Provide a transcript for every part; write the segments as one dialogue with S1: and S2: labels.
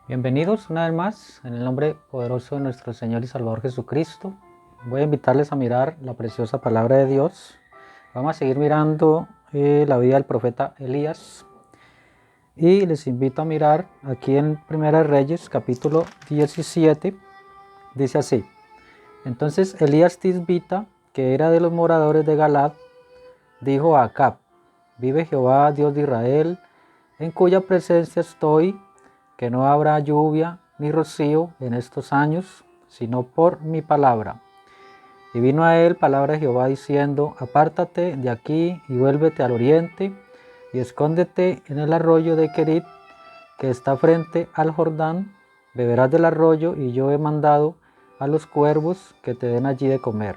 S1: Bienvenidos una vez más en el nombre poderoso de nuestro Señor y Salvador Jesucristo. Voy a invitarles a mirar la preciosa palabra de Dios. Vamos a seguir mirando la vida del profeta Elías. Y les invito a mirar aquí en Primera de Reyes, capítulo 17. Dice así: Entonces Elías Tisbita, que era de los moradores de Galad, dijo a Acab: Vive Jehová, Dios de Israel, en cuya presencia estoy, que no habrá lluvia ni rocío en estos años, sino por mi palabra. Y vino a él palabra de Jehová diciendo: Apártate de aquí y vuélvete al oriente, y escóndete en el arroyo de Querit, que está frente al Jordán. Beberás del arroyo, y yo he mandado a los cuervos que te den allí de comer.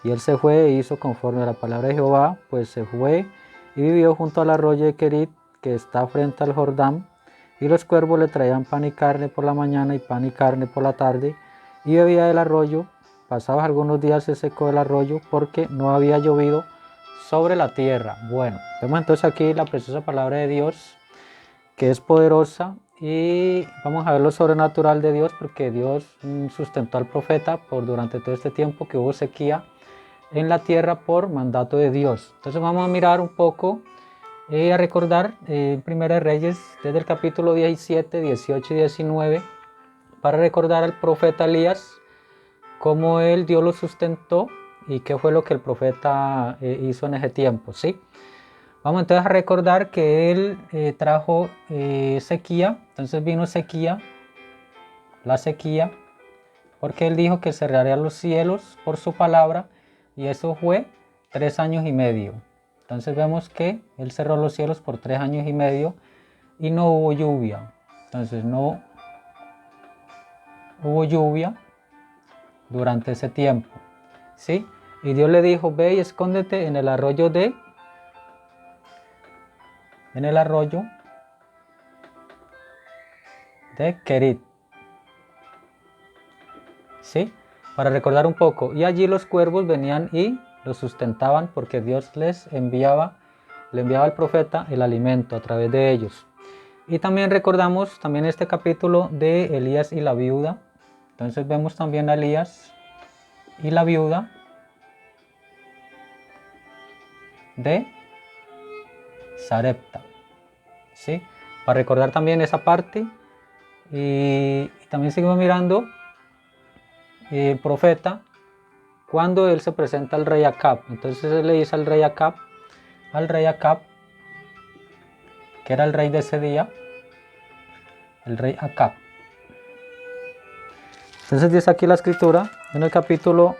S1: Y él se fue e hizo conforme a la palabra de Jehová, pues se fue y vivió junto al arroyo de Querit, que está frente al Jordán. Y los cuervos le traían pan y carne por la mañana y pan y carne por la tarde, y bebía del arroyo. Pasados algunos días se secó el arroyo porque no había llovido sobre la tierra. Bueno, vemos entonces aquí la preciosa palabra de Dios, que es poderosa, y vamos a ver lo sobrenatural de Dios, porque Dios sustentó al profeta durante todo este tiempo que hubo sequía en la tierra por mandato de Dios. Entonces vamos a mirar un poco, a recordar Primera de Reyes desde el capítulo 17, 18 y 19, para recordar al profeta Elías, cómo Dios lo sustentó y qué fue lo que el profeta hizo en ese tiempo, ¿sí? Vamos entonces a recordar que él trajo sequía. Entonces vino sequía, la sequía, porque él dijo que cerraría los cielos por su palabra, y eso fue 3 años y medio. Entonces vemos que él cerró los cielos por 3 años y medio y no hubo lluvia. Entonces no hubo lluvia durante ese tiempo, ¿sí? Y Dios le dijo: ve y escóndete en el arroyo de Querit, ¿sí? Para recordar un poco. Y allí los cuervos venían y los sustentaban, porque Dios le enviaba al profeta el alimento a través de ellos. Y también recordamos también este capítulo de Elías y la viuda. Entonces vemos también a Elías y la viuda de Sarepta, ¿sí? Para recordar también esa parte. Y también seguimos mirando el profeta cuando él se presenta al rey Acab. Entonces él le dice al rey Acab, que era el rey de ese día, el rey Acab. Entonces dice aquí la escritura, en el capítulo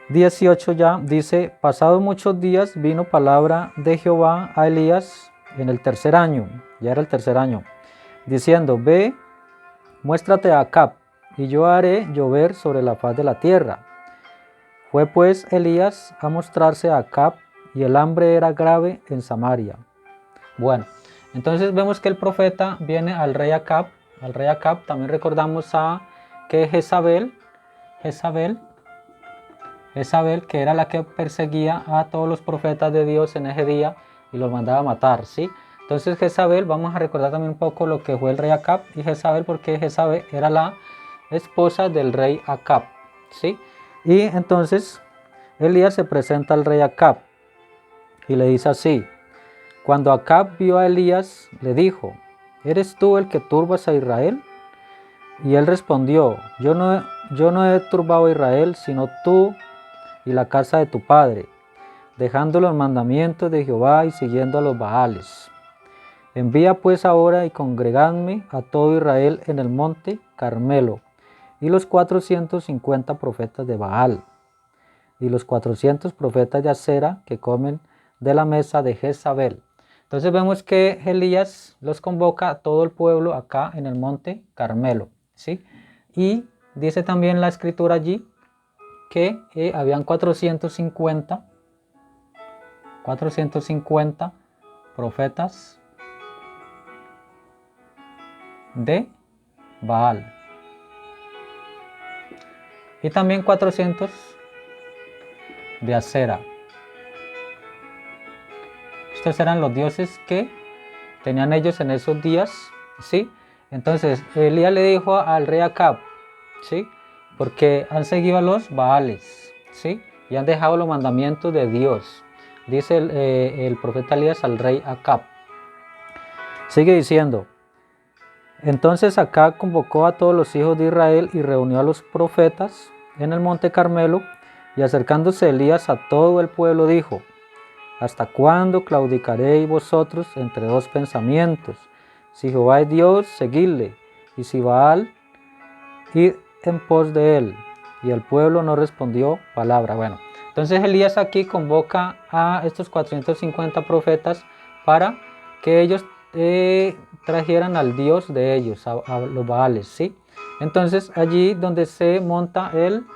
S1: 18 ya, dice: pasados muchos días vino palabra de Jehová a Elías en el tercer año, ya era el tercer año, diciendo: ve, muéstrate a Acab, y yo haré llover sobre la faz de la tierra. Fue pues Elías a mostrarse a Acab, y el hambre era grave en Samaria. Bueno, entonces vemos que el profeta viene al rey Acab. También recordamos que Jezabel, que era la que perseguía a todos los profetas de Dios en ese día y los mandaba a matar, ¿sí? Entonces Jezabel, vamos a recordar también un poco lo que fue el rey Acab y Jezabel, porque Jezabel era la esposa del rey Acab, ¿sí? Y entonces Elías se presenta al rey Acab y le dice así: cuando Acab vio a Elías, le dijo: ¿eres tú el que turbas a Israel? Y él respondió: yo no he turbado a Israel, sino tú y la casa de tu padre, dejando los mandamientos de Jehová y siguiendo a los Baales. Envía pues ahora y congregadme a todo Israel en el monte Carmelo, y los 450 profetas de Baal, y los 400 profetas de Acera que comen de la mesa de Jezabel. Entonces vemos que Elías los convoca a todo el pueblo acá en el monte Carmelo, ¿sí? Y dice también la escritura allí que habían 450 profetas de Baal y también 400 de Acera. Estos eran los dioses que tenían ellos en esos días, ¿sí? Entonces Elías le dijo al rey Acab, ¿sí? Porque han seguido a los Baales, ¿sí? Y han dejado los mandamientos de Dios. Dice el profeta Elías al rey Acab. Sigue diciendo, entonces Acab convocó a todos los hijos de Israel y reunió a los profetas en el monte Carmelo, y acercándose Elías a todo el pueblo dijo, ¿hasta cuándo claudicaréis vosotros entre dos pensamientos? Si Jehová es Dios, seguidle, y si Baal, id en pos de él. Y el pueblo no respondió palabra. Bueno, entonces Elías aquí convoca a estos 450 profetas para que ellos trajeran al Dios de ellos, a los Baales, ¿sí? Entonces allí donde se monta el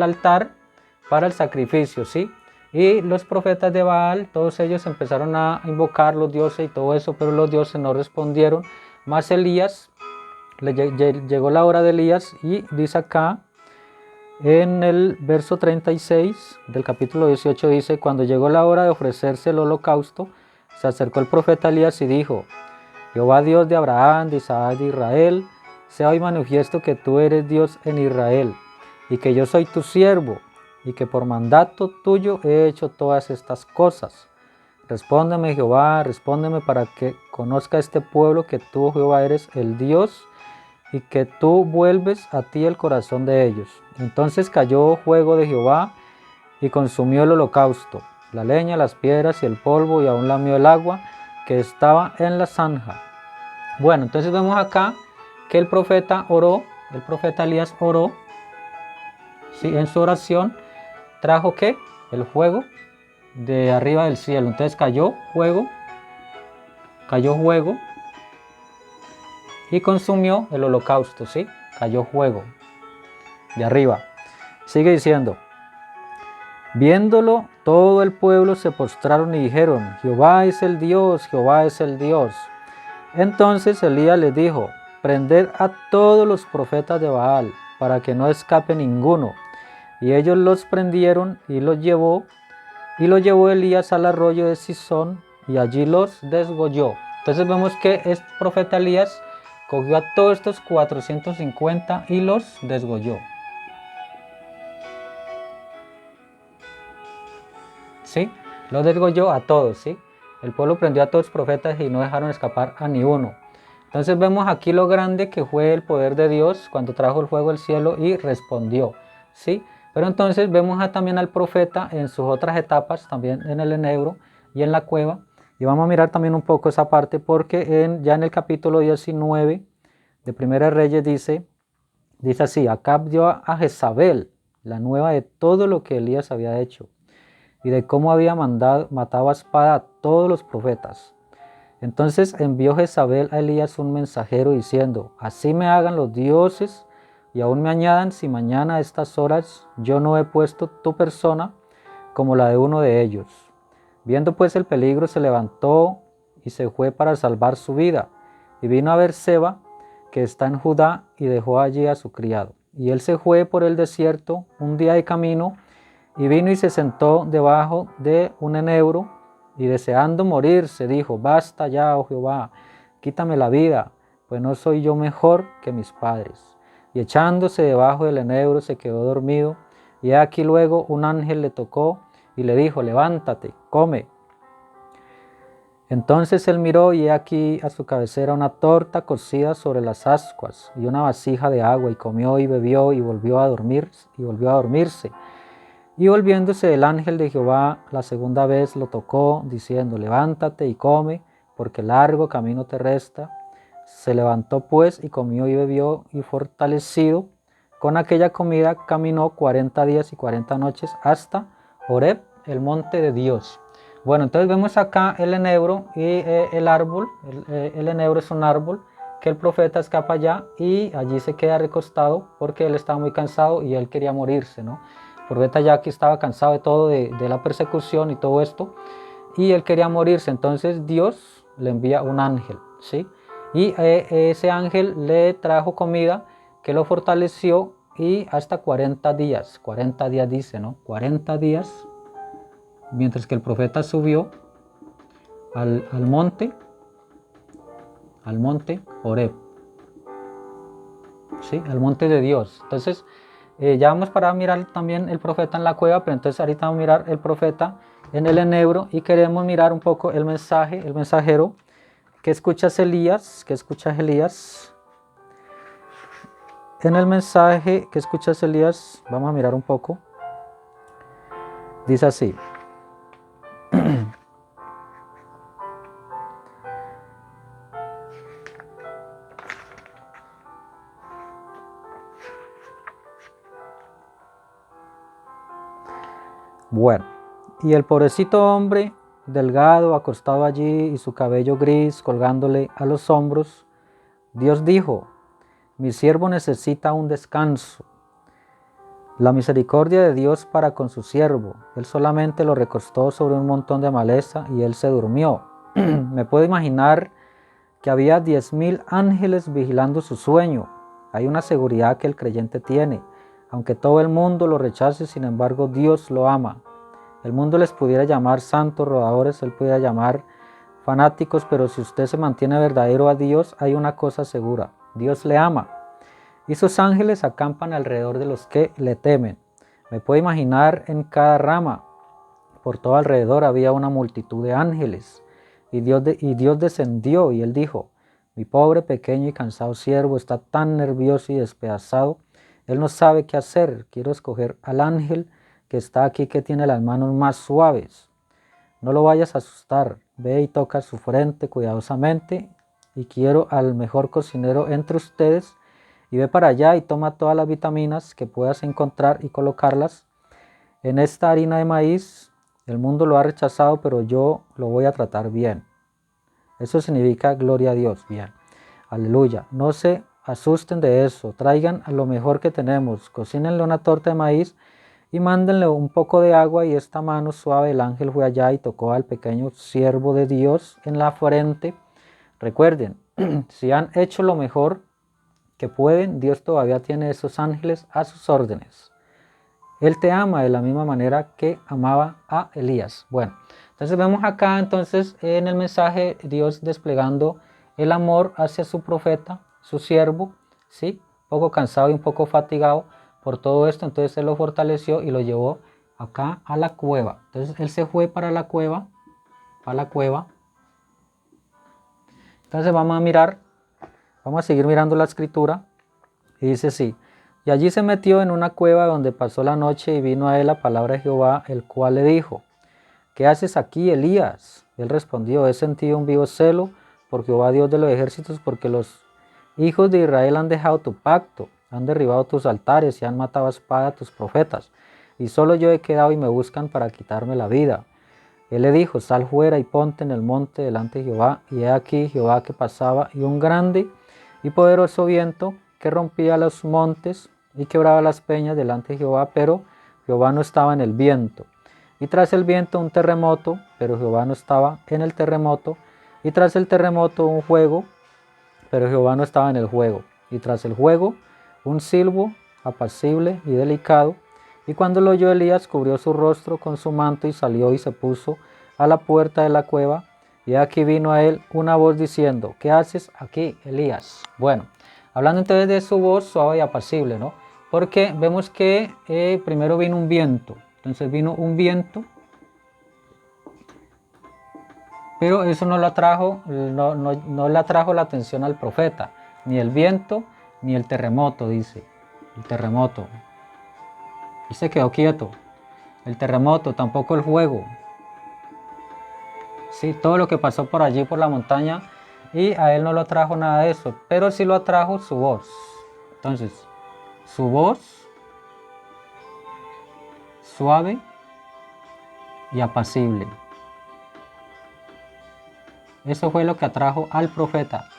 S1: altar para el sacrificio, ¿sí? Y los profetas de Baal, todos ellos empezaron a invocar los dioses y todo eso, pero los dioses no respondieron. Más Elías, llegó la hora de Elías, y dice acá en el verso 36 del capítulo 18, dice, cuando llegó la hora de ofrecerse el holocausto, se acercó el profeta Elías y dijo, Jehová Dios de Abraham, de Isaac, de Israel, sea hoy manifiesto que tú eres Dios en Israel, y que yo soy tu siervo, y que por mandato tuyo he hecho todas estas cosas. Respóndeme, Jehová, respóndeme para que conozca este pueblo que tú, Jehová, eres el Dios, y que tú vuelves a ti el corazón de ellos. Entonces cayó fuego de Jehová y consumió el holocausto, la leña, las piedras y el polvo, y aún lamió el agua que estaba en la zanja. Bueno, entonces vemos acá que el profeta oró, el profeta Elías oró, ¿sí? En su oración trajo ¿qué? El fuego de arriba del cielo. Entonces cayó fuego y consumió el holocausto, ¿sí? Cayó fuego de arriba. Sigue diciendo, viéndolo todo el pueblo se postraron y dijeron, Jehová es el Dios, Jehová es el Dios. Entonces Elías les dijo, prended a todos los profetas de Baal, para que no escape ninguno. Y ellos los prendieron y los llevó Elías al arroyo de Sison, y allí los desgolló. Entonces vemos que este profeta Elías cogió a todos estos 450 y los desgolló. ¿Sí? Los desgolló a todos, ¿sí? El pueblo prendió a todos los profetas y no dejaron escapar a ni uno. Entonces vemos aquí lo grande que fue el poder de Dios cuando trajo el fuego al cielo y respondió, ¿sí? Pero entonces vemos también al profeta en sus otras etapas, también en el enebro y en la cueva. Y vamos a mirar también un poco esa parte porque ya en el capítulo 19 de Primera Reyes dice así, Acab dio a Jezabel la nueva de todo lo que Elías había hecho y de cómo había matado a espada a todos los profetas. Entonces envió Jezabel a Elías un mensajero diciendo, así me hagan los dioses y aún me añadan si mañana a estas horas yo no he puesto tu persona como la de uno de ellos. Viendo pues el peligro se levantó y se fue para salvar su vida, y vino a Beerseba, que está en Judá, y dejó allí a su criado. Y él se fue por el desierto un día de camino, y vino y se sentó debajo de un enebro, y deseando morir se dijo, basta ya, oh Jehová, quítame la vida, pues no soy yo mejor que mis padres. Y echándose debajo del enebro se quedó dormido, y aquí luego un ángel le tocó y le dijo, levántate, come. Entonces él miró y he aquí a su cabecera una torta cocida sobre las ascuas y una vasija de agua, y comió y bebió y volvió a dormirse. Y volviéndose el ángel de Jehová la segunda vez lo tocó, diciendo, levántate y come, porque largo camino te resta. Se levantó pues y comió y bebió, y fortalecido con aquella comida caminó 40 días y 40 noches hasta Horeb, el monte de Dios. Bueno, entonces vemos acá el enebro y el árbol. El enebro es un árbol que el profeta escapa allá y allí se queda recostado porque él estaba muy cansado y él quería morirse, ¿no? El profeta ya aquí estaba cansado de todo, de la persecución y todo esto, y él quería morirse. Entonces Dios le envía un ángel, ¿sí? Y ese ángel le trajo comida que lo fortaleció, y hasta 40 días dice, ¿no? 40 días, mientras que el profeta subió al monte, al monte Horeb, ¿sí? Al monte de Dios. Entonces, ya vamos para mirar también el profeta en la cueva, pero entonces ahorita vamos a mirar el profeta en el enebro y queremos mirar un poco el mensaje, el mensajero. ¿Qué escuchas Elías? ¿Qué escuchas Elías? En el mensaje que escuchas Elías, vamos a mirar un poco. Dice así. Bueno, y el pobrecito hombre, delgado, acostado allí y su cabello gris colgándole a los hombros, Dios dijo, mi siervo necesita un descanso. La misericordia de Dios para con su siervo. Él solamente lo recostó sobre un montón de maleza y él se durmió. Me puedo imaginar que había 10.000 ángeles vigilando su sueño. Hay una seguridad que el creyente tiene. Aunque todo el mundo lo rechace, sin embargo Dios lo ama. El mundo les pudiera llamar santos rodadores, él pudiera llamar fanáticos, pero si usted se mantiene verdadero a Dios, hay una cosa segura, Dios le ama. Y sus ángeles acampan alrededor de los que le temen. Me puedo imaginar en cada rama, por todo alrededor había una multitud de ángeles. Y Dios descendió y él dijo, mi pobre, pequeño y cansado siervo está tan nervioso y despedazado, él no sabe qué hacer. Quiero escoger al ángel que está aquí, que tiene las manos más suaves. No lo vayas a asustar, ve y toca su frente cuidadosamente, y quiero al mejor cocinero entre ustedes, y ve para allá y toma todas las vitaminas que puedas encontrar y colocarlas en esta harina de maíz. El mundo lo ha rechazado, pero yo lo voy a tratar bien. Eso significa gloria a Dios, bien. Aleluya. No se asusten de eso, traigan a lo mejor que tenemos, cocínenle una torta de maíz y mándenle un poco de agua, y esta mano suave. El ángel fue allá y tocó al pequeño siervo de Dios en la frente. Recuerden, si han hecho lo mejor que pueden, Dios todavía tiene esos ángeles a sus órdenes. Él te ama de la misma manera que amaba a Elías. Bueno, entonces vemos acá entonces en el mensaje Dios desplegando el amor hacia su profeta, su siervo, ¿sí? Un poco cansado y un poco fatigado por todo esto, entonces él lo fortaleció y lo llevó acá a la cueva. Entonces él se fue para la cueva, Entonces vamos a mirar, vamos a seguir mirando la escritura y dice así. Y allí se metió en una cueva donde pasó la noche, y vino a él la palabra de Jehová, el cual le dijo, ¿qué haces aquí, Elías? Él respondió, he sentido un vivo celo por Jehová Dios de los ejércitos, porque los hijos de Israel han dejado tu pacto, han derribado tus altares y han matado a espada a tus profetas, y solo yo he quedado y me buscan para quitarme la vida. Él le dijo, sal fuera y ponte en el monte delante de Jehová. Y he aquí Jehová que pasaba, y un grande y poderoso viento que rompía los montes y quebraba las peñas delante de Jehová, pero Jehová no estaba en el viento. Y tras el viento un terremoto, pero Jehová no estaba en el terremoto. Y tras el terremoto un fuego, pero Jehová no estaba en el fuego. Y tras el fuego un silbo apacible y delicado. Y cuando lo oyó Elías, cubrió su rostro con su manto y salió y se puso a la puerta de la cueva. Y aquí vino a él una voz diciendo, ¿qué haces aquí, Elías? Bueno, hablando entonces de su voz suave y apacible, ¿no? Porque vemos que primero vino un viento. Entonces vino un viento, pero eso no le atrajo la atención al profeta. Ni el viento, ni el terremoto, dice. El terremoto. Y se quedó quieto. El terremoto, tampoco el fuego. Sí, todo lo que pasó por allí, por la montaña, y a él no lo atrajo nada de eso, pero sí lo atrajo su voz. Entonces, su voz suave y apacible. Eso fue lo que atrajo al profeta.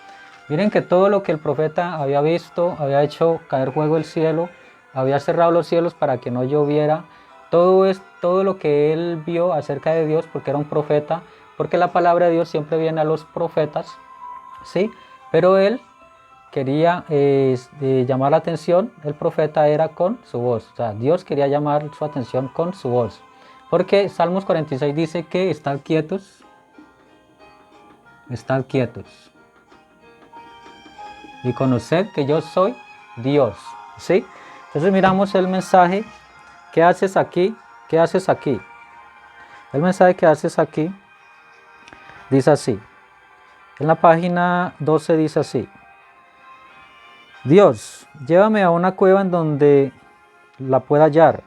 S1: Miren que todo lo que el profeta había visto, había hecho caer fuego del cielo, había cerrado los cielos para que no lloviera, todo lo que él vio acerca de Dios, porque era un profeta, porque la palabra de Dios siempre viene a los profetas, ¿sí? Pero él quería llamar la atención, el profeta era con su voz, o sea, Dios quería llamar su atención con su voz, porque Salmos 46 dice que estad quietos, y conoced que yo soy Dios. ¿Sí? Entonces miramos el mensaje. ¿Qué haces aquí? ¿Qué haces aquí? El mensaje que haces aquí dice así. En la página 12 dice así. Dios, llévame a una cueva en donde la pueda hallar.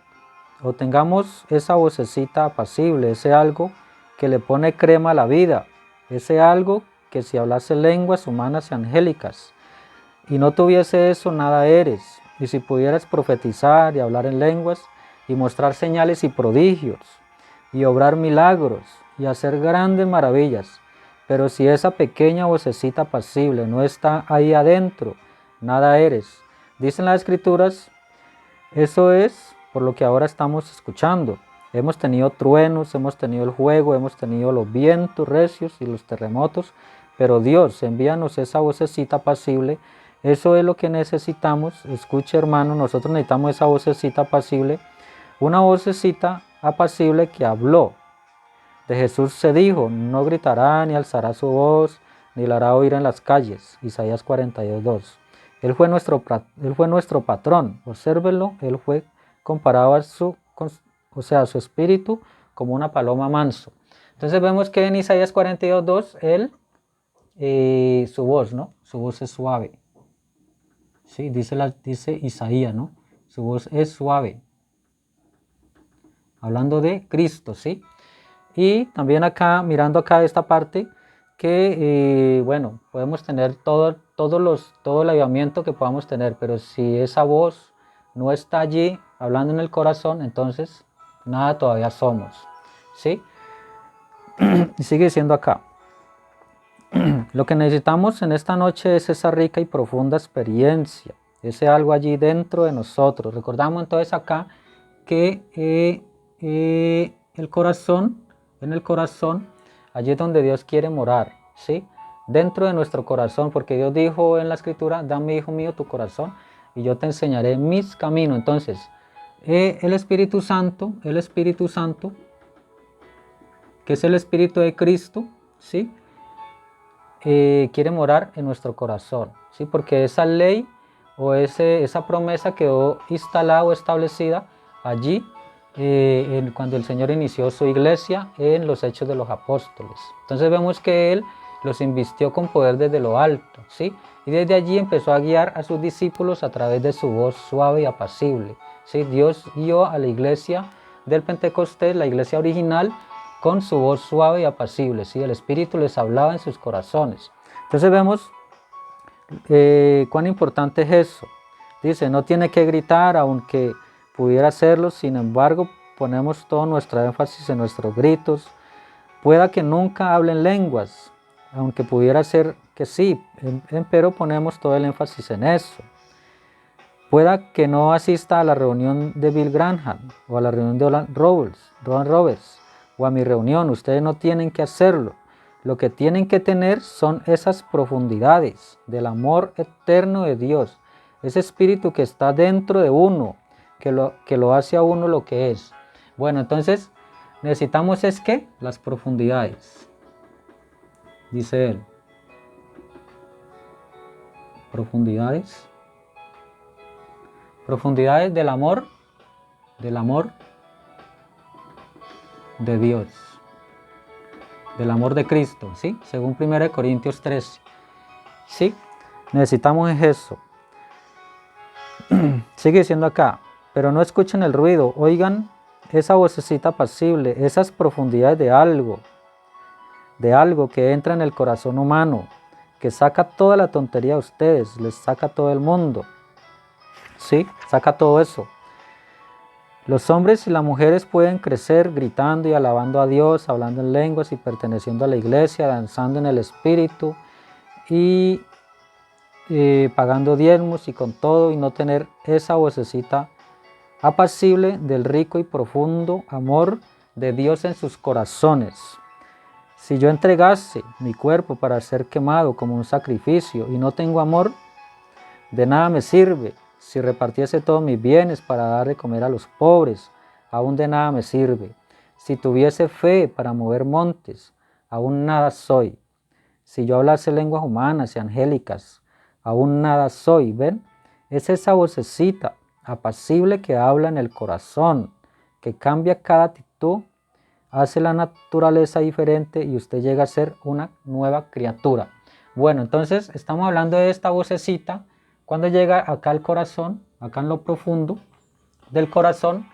S1: O tengamos esa vocecita apacible, ese algo que le pone crema a la vida. Ese algo que si hablase lenguas humanas y angélicas y no tuviese eso, nada eres. Y si pudieras profetizar y hablar en lenguas y mostrar señales y prodigios y obrar milagros y hacer grandes maravillas, pero si esa pequeña vocecita apacible no está ahí adentro, nada eres. Dicen las Escrituras, eso es por lo que ahora estamos escuchando. Hemos tenido truenos, hemos tenido el fuego, hemos tenido los vientos recios y los terremotos, pero Dios, envíanos esa vocecita apacible. Eso es lo que necesitamos. Escuche, hermano, nosotros necesitamos esa vocecita apacible, una vocecita apacible que habló. De Jesús se dijo, no gritará ni alzará su voz, ni la hará oír en las calles. Isaías 42:2. Él fue nuestro patrón, obsérvenlo, él fue comparado a su espíritu como una paloma manso. Entonces vemos que en Isaías 42:2, su voz, ¿no? Su voz es suave. Sí, dice Isaías, ¿no? Su voz es suave. Hablando de Cristo, ¿sí? Y también acá, mirando acá esta parte, que bueno, podemos tener todo el avivamiento que podamos tener, pero si esa voz no está allí, hablando en el corazón, entonces nada todavía somos, ¿sí? Y sigue diciendo acá, lo que necesitamos en esta noche es esa rica y profunda experiencia, ese algo allí dentro de nosotros. Recordamos entonces acá que el corazón, en el corazón, allí es donde Dios quiere morar, ¿sí? Dentro de nuestro corazón, porque Dios dijo en la Escritura, dame, hijo mío, tu corazón, y yo te enseñaré mis caminos. Entonces, el Espíritu Santo, que es el Espíritu de Cristo, ¿sí? Quiere morar en nuestro corazón, ¿sí? Porque esa ley o esa promesa quedó instalada o establecida allí cuando el Señor inició su iglesia en los Hechos de los Apóstoles. Entonces vemos que Él los invistió con poder desde lo alto, ¿sí? Y desde allí empezó a guiar a sus discípulos a través de su voz suave y apacible, ¿sí? Dios guió a la iglesia del Pentecostés, la iglesia original, con su voz suave y apacible, ¿sí? El Espíritu les hablaba en sus corazones. Entonces vemos cuán importante es eso. Dice, no tiene que gritar, aunque pudiera hacerlo, sin embargo, ponemos todo nuestro énfasis en nuestros gritos. Pueda que nunca hablen lenguas, aunque pudiera ser que sí, pero ponemos todo el énfasis en eso. Pueda que no asista a la reunión de Bill Graham o a la reunión de Rowan Roberts o a mi reunión, ustedes no tienen que hacerlo. Lo que tienen que tener son esas profundidades del amor eterno de Dios, ese espíritu que está dentro de uno, que lo hace a uno lo que es. Bueno, entonces necesitamos es que las profundidades, dice él, profundidades del amor de Dios, del amor de Cristo, ¿sí? Según 1 Corintios 13, ¿sí? Necesitamos eso. Sigue diciendo acá, pero no escuchen el ruido, oigan esa vocecita apacible, esas profundidades de algo que entra en el corazón humano, que saca toda la tontería de ustedes, les saca todo el mundo, ¿sí? Saca todo eso. Los hombres y las mujeres pueden crecer gritando y alabando a Dios, hablando en lenguas y perteneciendo a la iglesia, danzando en el Espíritu y pagando diezmos y con todo, y no tener esa vocecita apacible del rico y profundo amor de Dios en sus corazones. Si yo entregase mi cuerpo para ser quemado como un sacrificio y no tengo amor, de nada me sirve. Si repartiese todos mis bienes para dar de comer a los pobres, aún de nada me sirve. Si tuviese fe para mover montes, aún nada soy. Si yo hablase lenguas humanas y angélicas, aún nada soy, ¿ven? Es esa vocecita apacible que habla en el corazón, que cambia cada actitud, hace la naturaleza diferente y usted llega a ser una nueva criatura. Bueno, entonces estamos hablando de esta vocecita cuando llega acá al corazón, acá en lo profundo del corazón,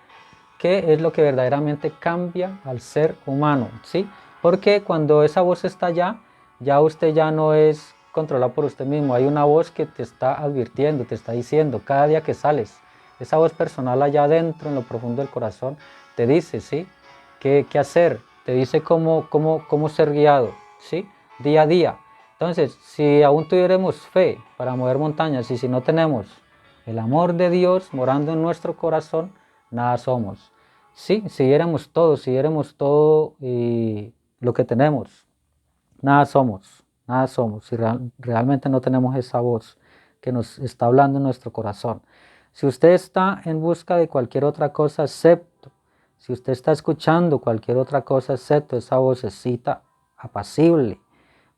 S1: que es lo que verdaderamente cambia al ser humano, ¿sí? Porque cuando esa voz está allá, ya usted ya no es controlado por usted mismo, hay una voz que te está advirtiendo, te está diciendo cada día que sales, esa voz personal allá adentro, en lo profundo del corazón, te dice, ¿sí? ¿Qué hacer? Te dice cómo ser guiado, ¿sí? Día a día. Entonces, si aún tuviéramos fe para mover montañas y si no tenemos el amor de Dios morando en nuestro corazón, nada somos. Sí, si diéramos todo lo que tenemos, nada somos, si realmente no tenemos esa voz que nos está hablando en nuestro corazón. Si usted está en busca de cualquier otra cosa excepto, si usted está escuchando cualquier otra cosa excepto esa vocecita apacible,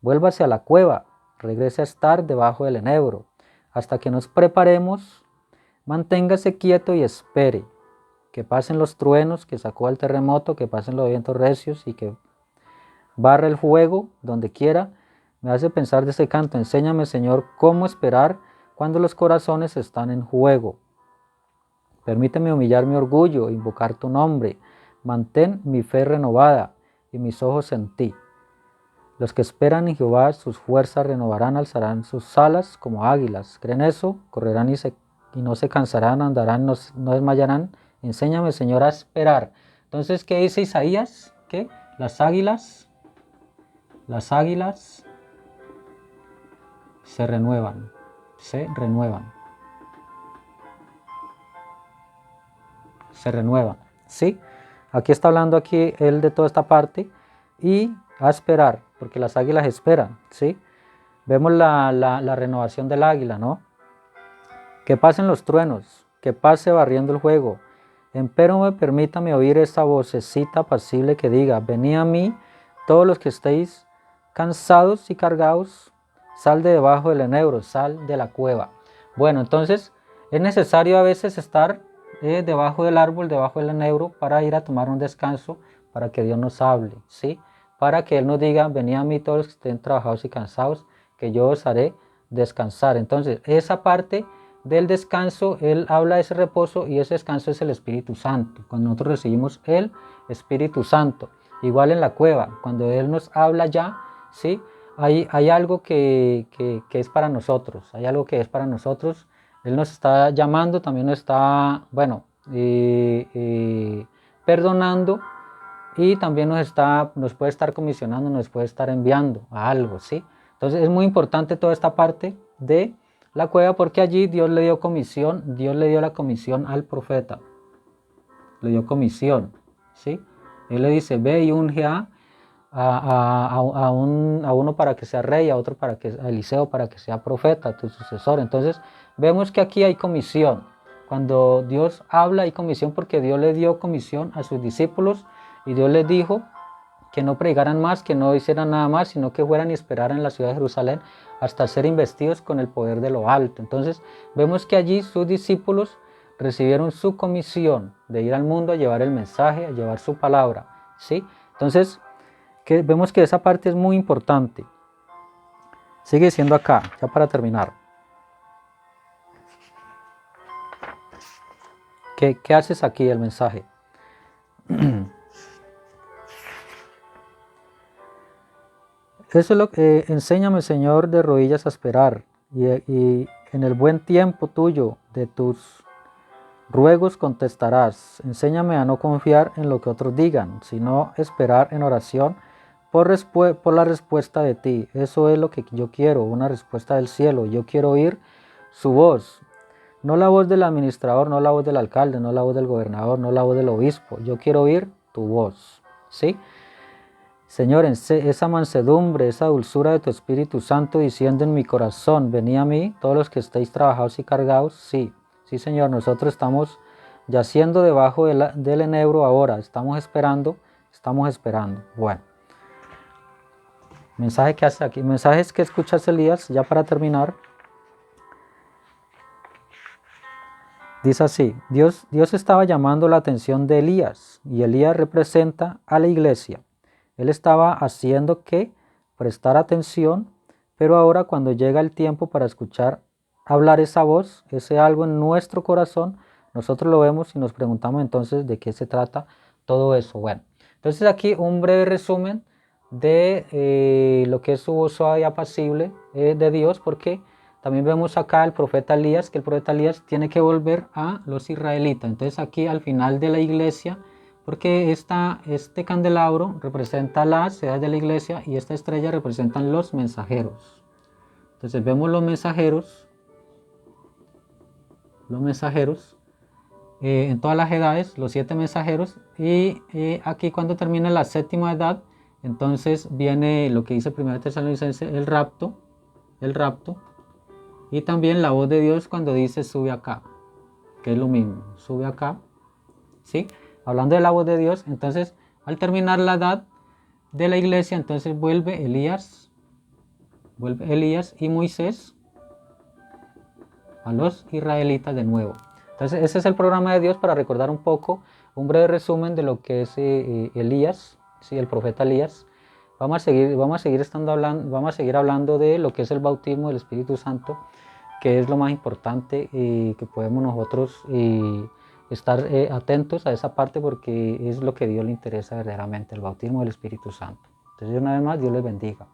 S1: vuélvase a la cueva, regrese a estar debajo del enebro, hasta que nos preparemos, manténgase quieto y espere. Que pasen los truenos, que sacó el terremoto, que pasen los vientos recios y que barre el fuego donde quiera. Me hace pensar de ese canto, enséñame Señor cómo esperar cuando los corazones están en juego. Permíteme humillar mi orgullo, invocar tu nombre. Mantén mi fe renovada y mis ojos en ti. Los que esperan en Jehová sus fuerzas renovarán, alzarán sus alas como águilas. ¿Creen eso? Correrán y no se cansarán, andarán, no desmayarán. Enséñame, Señor, a esperar. Entonces, ¿qué dice Isaías? Que las águilas se renuevan, se renuevan, ¿sí? Aquí está hablando aquí él de toda esta parte y a esperar, porque las águilas esperan, ¿sí? Vemos la renovación del águila, ¿no? Que pasen los truenos, que pase barriendo el juego. Empero permítame oír esa vocecita apacible que diga, venid a mí, todos los que estéis cansados y cargados, sal de debajo del enebro, sal de la cueva. Bueno, entonces es necesario a veces estar debajo del árbol, debajo del enebro, para ir a tomar un descanso, para que Dios nos hable, ¿sí? Para que Él nos diga, venid a mí todos los que estén trabajados y cansados, que yo os haré descansar. Entonces, esa parte del descanso, Él habla de ese reposo y ese descanso es el Espíritu Santo. Cuando nosotros recibimos el Espíritu Santo, igual en la cueva, cuando Él nos habla ya, ¿sí? Hay algo que es para nosotros, hay algo que es para nosotros. Él nos está llamando, también nos está, bueno, perdonando y también nos puede estar comisionando, nos puede estar enviando a algo, ¿sí? Entonces es muy importante toda esta parte de la cueva porque allí Dios le dio comisión, Dios le dio la comisión al profeta, le dio comisión, ¿sí? Él le dice, ve y unge a uno para que sea rey, a otro a Eliseo para que sea profeta, tu sucesor. Entonces vemos que aquí hay comisión. Cuando Dios habla hay comisión porque Dios le dio comisión a sus discípulos y Dios les dijo que no predicaran más, que no hicieran nada más, sino que fueran y esperaran en la ciudad de Jerusalén hasta ser investidos con el poder de lo alto. Entonces vemos que allí sus discípulos recibieron su comisión de ir al mundo a llevar el mensaje, a llevar su palabra, ¿sí? Entonces vemos que esa parte es muy importante. Sigue siendo acá, ya para terminar. ¿Qué haces aquí el mensaje? Eso es lo que enséñame, Señor, de rodillas a esperar y en el buen tiempo tuyo de tus ruegos contestarás. Enséñame a no confiar en lo que otros digan, sino esperar en oración por la respuesta de ti. Eso es lo que yo quiero, una respuesta del cielo. Yo quiero oír su voz, no la voz del administrador, no la voz del alcalde, no la voz del gobernador, no la voz del obispo. Yo quiero oír tu voz, ¿sí? Señor, esa mansedumbre, esa dulzura de tu Espíritu Santo diciendo en mi corazón, venid a mí, todos los que estéis trabajados y cargados. Sí, sí, Señor, nosotros estamos yaciendo debajo del enebro ahora, estamos esperando. Bueno, mensaje que hace aquí, mensajes que escuchas Elías, ya para terminar. Dice así, Dios estaba llamando la atención de Elías y Elías representa a la iglesia. Él estaba haciendo que prestar atención, pero ahora cuando llega el tiempo para escuchar hablar esa voz, ese algo en nuestro corazón, nosotros lo vemos y nos preguntamos entonces de qué se trata todo eso. Bueno, entonces aquí un breve resumen de lo que es su voz suave y apacible de Dios, porque también vemos acá el profeta Elías, que el profeta Elías tiene que volver a los israelitas. Entonces aquí al final de la iglesia, porque este candelabro representa las edades de la iglesia y esta estrella representan los mensajeros. Entonces vemos los mensajeros en todas las edades, los 7 mensajeros, y aquí cuando termina la séptima edad, entonces viene lo que dice 1 Tesalonicenses, el rapto, y también la voz de Dios cuando dice sube acá, que es lo mismo, sube acá, ¿sí? Hablando de la voz de Dios, entonces al terminar la edad de la iglesia, entonces vuelve Elías y Moisés a los israelitas de nuevo. Entonces ese es el programa de Dios para recordar un poco, un breve resumen de lo que es Elías, ¿sí? El profeta Elías. Vamos a seguir hablando de lo que es el bautismo del Espíritu Santo, que es lo más importante que podemos nosotros estar atentos a esa parte, porque es lo que a Dios le interesa verdaderamente, el bautismo del Espíritu Santo. Entonces una vez más, Dios les bendiga.